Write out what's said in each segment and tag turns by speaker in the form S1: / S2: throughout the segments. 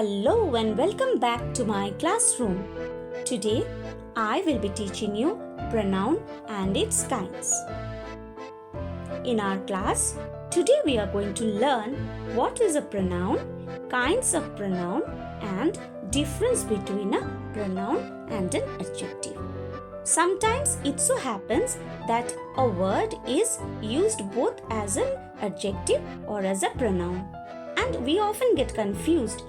S1: Hello and welcome back to my classroom. Today I will be teaching you pronoun and its kinds. In our class, today we are going to learn what is a pronoun, kinds of pronoun and difference between a pronoun and an adjective. Sometimes it so happens that a word is used both as an adjective or as a pronoun, and we often get confused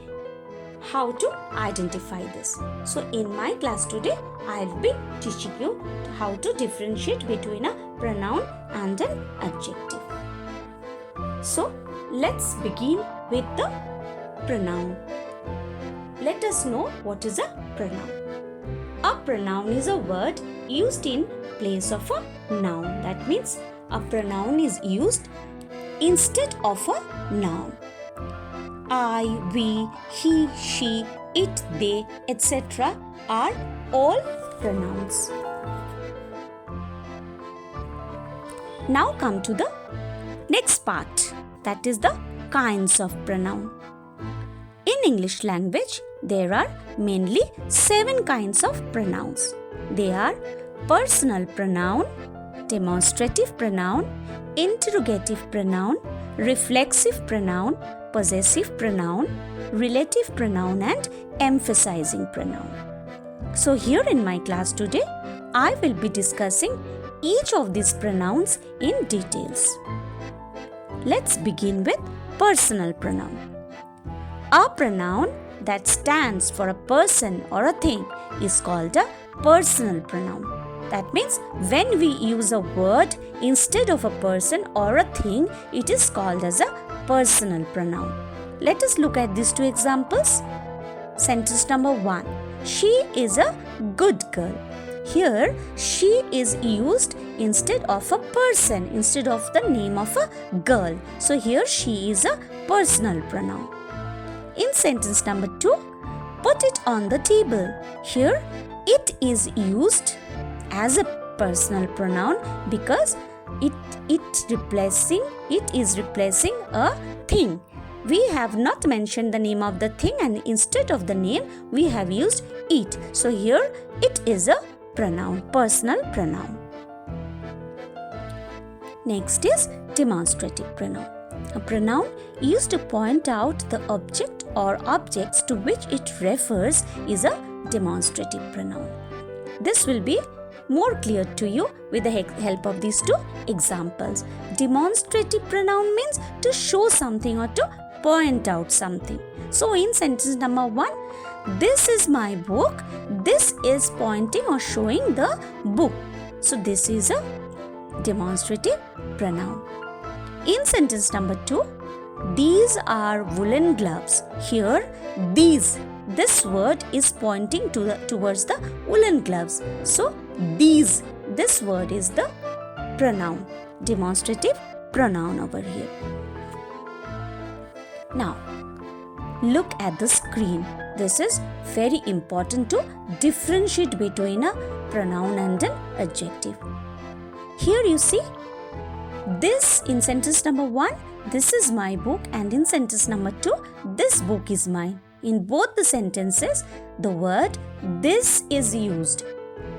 S1: how to identify this. So in my class today, I'll be teaching you how to differentiate between a pronoun and an adjective. So let's begin with the pronoun. Let us know what is a pronoun. A pronoun is a word used in place of a noun. That means a pronoun is used instead of a noun. I, we, he, she, it, they, etc. are all pronouns. Now come to the next part, that is the kinds of pronoun. In English language, there are mainly 7 kinds of pronouns. They are personal pronoun, demonstrative pronoun, interrogative pronoun, reflexive pronoun, possessive pronoun, relative pronoun and emphasizing pronoun. So here in my class today, I will be discussing each of these pronouns in details. Let's begin with personal pronoun. A pronoun that stands for a person or a thing is called a personal pronoun. That means when we use a word instead of a person or a thing, it is called as a personal pronoun. Let us look at these 2 examples. Sentence number 1. She is a good girl. Here, she is used instead of a person, instead of the name of a girl. So here she is a personal pronoun. In sentence number 2, put it on the table. Here, it is used as a personal pronoun because it is replacing a thing. We have not mentioned the name of the thing, and instead of the name we have used it. So here it is a pronoun, personal pronoun. Next is demonstrative pronoun. A pronoun used to point out the object or objects to which it refers is a demonstrative pronoun. This will be more clear to you with the help of these 2 examples. Demonstrative pronoun means to show something or to point out something. So in sentence number 1, this is my book. This is pointing or showing the book. So this is a demonstrative pronoun. In sentence number 2, these are woolen gloves. Here, this word is pointing towards the woolen gloves. So this word is the pronoun, demonstrative pronoun over here. Now, look at the screen. This is very important to differentiate between a pronoun and an adjective. Here you see, this in sentence number 1, this is my book, and in sentence number 2, this book is mine. In both the sentences, the word this is used.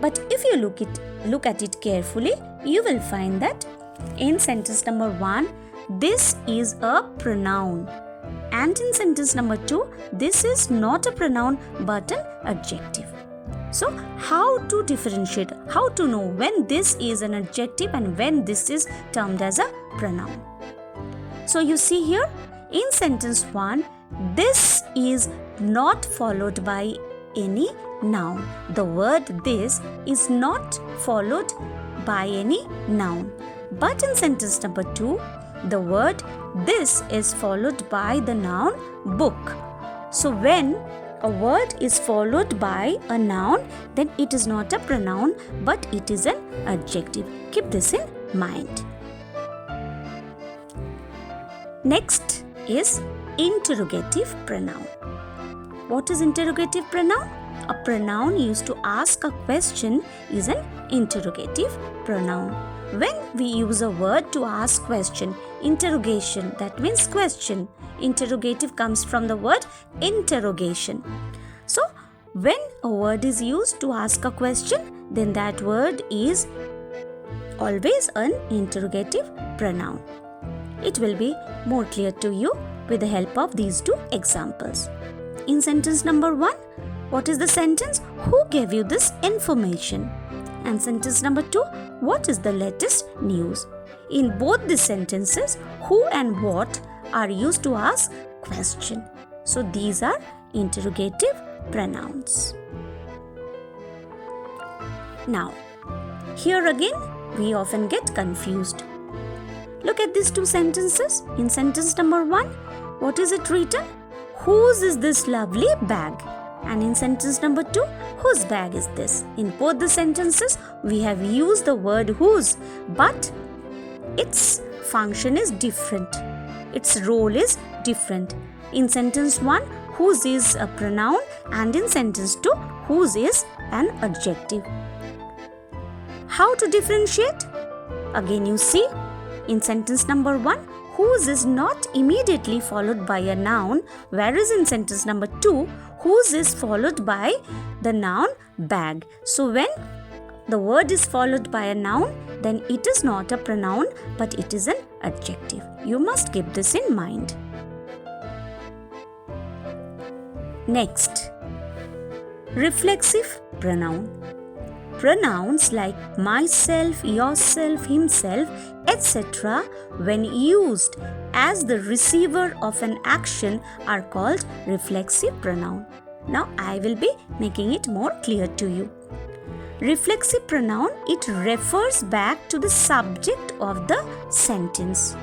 S1: But if you look at it carefully, you will find that in sentence number 1, this is a pronoun. And in sentence number 2, this is not a pronoun but an adjective. So how to differentiate, how to know when this is an adjective and when this is termed as a pronoun? So you see here, in sentence 1, this is not followed by any noun. The word this is not followed by any noun. But in sentence number 2, the word this is followed by the noun book. So when a word is followed by a noun, then it is not a pronoun but it is an adjective. Keep this in mind. Next is interrogative pronoun. What is interrogative pronoun? A pronoun used to ask a question is an interrogative pronoun. When we use a word to ask question, interrogation, that means question, Interrogative comes from the word interrogation. So, when a word is used to ask a question, then that word is always an interrogative pronoun. It will be more clear to you with the help of these two examples. In sentence number 1, what is the sentence? Who gave you this information? And sentence number 2, what is the latest news? In both the sentences, who and what are used to ask question. So these are interrogative pronouns. Now, here again, we often get confused. Look at these two sentences. In sentence number 1, what is it written? Whose is this lovely bag? And in sentence number 2, whose bag is this? In both the sentences, we have used the word whose, but its function is different. Its role is different. In sentence 1, whose is a pronoun, and in sentence 2, whose is an adjective. How to differentiate? Again, you see, in sentence number 1, whose is not immediately followed by a noun, whereas in sentence number 2, whose is followed by the noun bag. So when the word is followed by a noun, then it is not a pronoun, but it is an adjective. You must keep this in mind. Next, reflexive pronoun. Pronouns like myself, yourself, himself, etc., when used as the receiver of an action, are called reflexive pronoun. Now I will be making it more clear to you. Reflexive pronoun, it refers back to the subject of the sentence.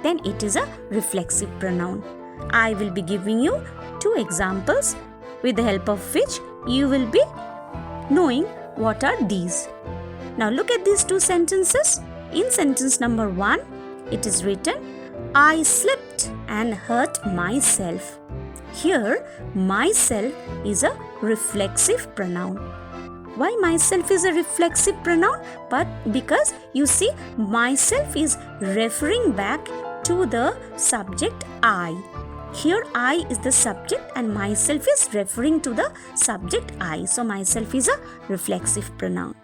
S1: Then it is a reflexive pronoun. I will be giving you 2 examples with the help of which you will be knowing what are these. Now look at these 2 sentences. In sentence number 1, it is written, I slipped and hurt myself. Here, myself is a reflexive pronoun. Why myself is a reflexive pronoun? But because you see, myself is referring back to the subject I. Here I is the subject and myself is referring to the subject I. So myself is a reflexive pronoun.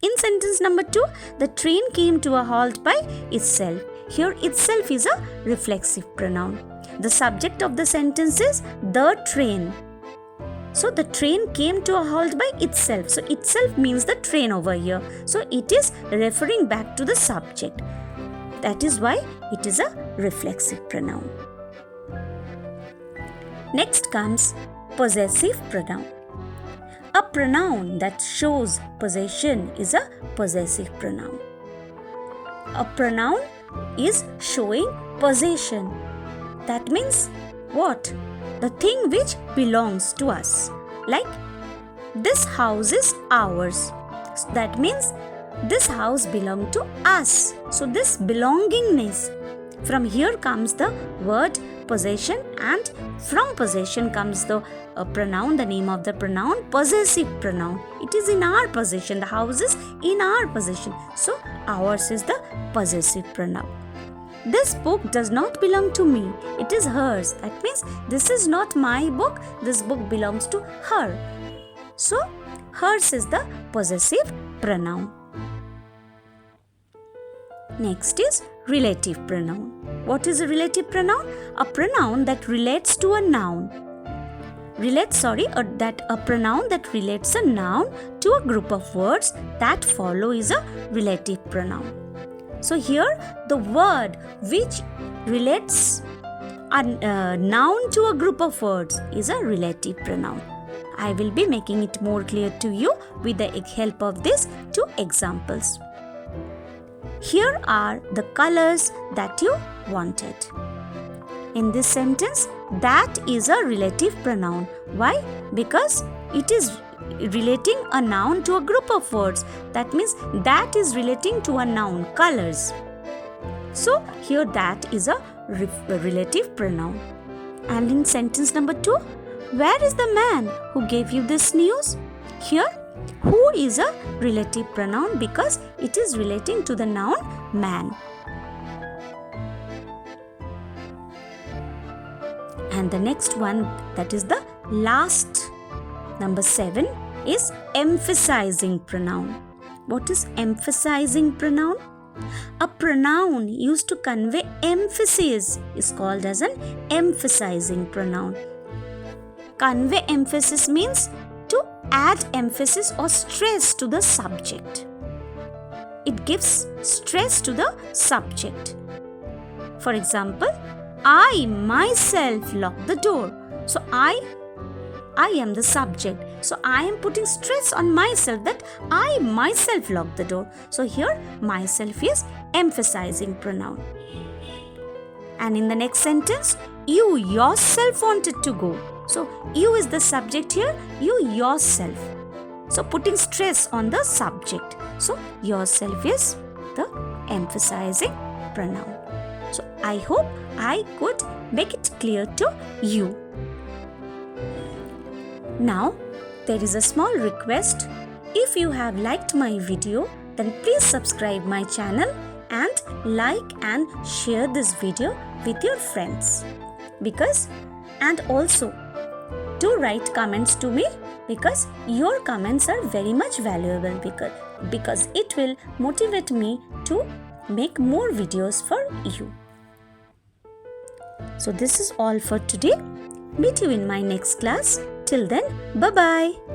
S1: In sentence number 2, the train came to a halt by itself. Here itself is a reflexive pronoun. The subject of the sentence is the train. So the train came to a halt by itself. So itself means the train over here. So it is referring back to the subject. That is why it is a reflexive pronoun. Next comes possessive pronoun. A pronoun that shows possession is a possessive pronoun. A pronoun is showing possession. That means what? The thing which belongs to us. Like, this house is ours. That means this house belongs to us. So this belongingness, from here comes the word possession, and from possession comes the pronoun, the name of the pronoun, possessive pronoun. It is in our possession. The house is in our possession. So ours is the possessive pronoun. This book does not belong to me. It is hers. That means this is not my book. This book belongs to her. So hers is the possessive pronoun. Next is relative pronoun. What is a relative pronoun? A pronoun that relates to a noun. A pronoun that relates a noun to a group of words that follow is a relative pronoun. So here the word which relates a noun to a group of words is a relative pronoun. I will be making it more clear to you with the help of these 2 examples. Here are the colors that you wanted. In this sentence, that is a relative pronoun. Why? Because it is relating a noun to a group of words. That means that is relating to a noun, colors. So here that is a relative pronoun. And in sentence number 2, where is the man who gave you this news? Here, who is a relative pronoun because it is relating to the noun man. And the next one, that is the last, number 7, is emphasizing pronoun. What is emphasizing pronoun? A pronoun used to convey emphasis is called as an emphasizing pronoun. Convey emphasis means to add emphasis or stress to the subject. It gives stress to the subject. For example, I myself locked the door. So I am the subject. So I am putting stress on myself that I myself locked the door. So here myself is emphasizing pronoun. And in the next sentence, you yourself wanted to go. So you is the subject here, you yourself. So putting stress on the subject. So yourself is the emphasizing pronoun. So I hope I could make it clear to you. Now, there is a small request. If you have liked my video, then please subscribe my channel and like and share this video with your friends. And also, do write comments to me because your comments are very much valuable because it will motivate me to make more videos for you. So this is all for today. Meet you in my next class. Till then, bye-bye.